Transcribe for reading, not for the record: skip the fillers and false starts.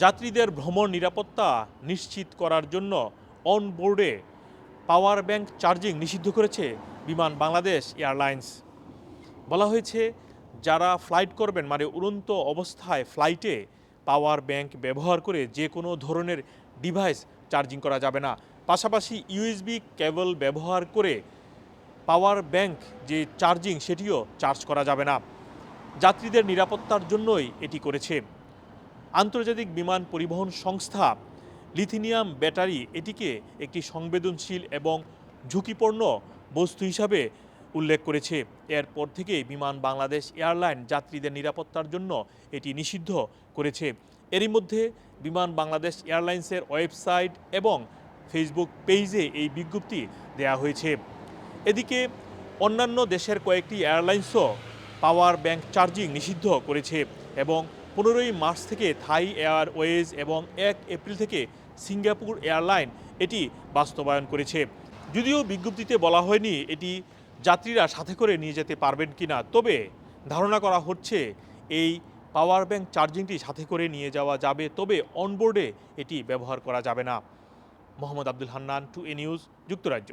যাত্রীদের ভ্রমণ নিরাপত্তা নিশ্চিত করার জন্য অনবোর্ডে পাওয়ার ব্যাংক চার্জিং নিষিদ্ধ করেছে বিমান বাংলাদেশ এয়ারলাইন্স। বলা হয়েছে, যারা ফ্লাইট করবেন মানে উড়ন্ত অবস্থায় ফ্লাইটে পাওয়ার ব্যাংক ব্যবহার করে যে কোনো ধরনের ডিভাইস চার্জিং করা যাবে না। পাশাপাশি ইউএসবি কেবল ব্যবহার করে পাওয়ার ব্যাংক যে চার্জিং সেটিও চার্জ করা যাবে না। যাত্রীদের নিরাপত্তার জন্যই এটি করেছে। আন্তর্জাতিক বিমান পরিবহন সংস্থা লিথিয়াম ব্যাটারি এটিকে একটি সংবেদনশীল এবং ঝুঁকিপূর্ণ বস্তু হিসাবে উল্লেখ করেছে। এরপর থেকে বিমান বাংলাদেশ এয়ারলাইন যাত্রীদের নিরাপত্তার জন্য এটি নিষিদ্ধ করেছে। এরই মধ্যে বিমান বাংলাদেশ এয়ারলাইন্সের ওয়েবসাইট এবং ফেসবুক পেজে এই বিজ্ঞপ্তি দেওয়া হয়েছে। এদিকে অন্যান্য দেশের কয়েকটি এয়ারলাইন্সও পাওয়ার ব্যাংক চার্জিং নিষিদ্ধ করেছে এবং 15ই মার্চ থেকে থাই এয়ারওয়েজ এবং 1 এপ্রিল থেকে সিঙ্গাপুর এয়ারলাইন এটি বাস্তবায়ন করেছে। যদিও বিজ্ঞপ্তিতে বলা হয়নি এটি যাত্রীরা সাথে করে নিয়ে যেতে পারবেন কিনা, তবে ধারণা করা হচ্ছে এই পাওয়ার ব্যাংক চার্জিংটি সাথে করে নিয়ে যাওয়া যাবে, তবে অনবোর্ডে এটি ব্যবহার করা যাবে না। মোহাম্মদ আব্দুল হান্নান, 2A নিউজ, যুক্তরাজ্য।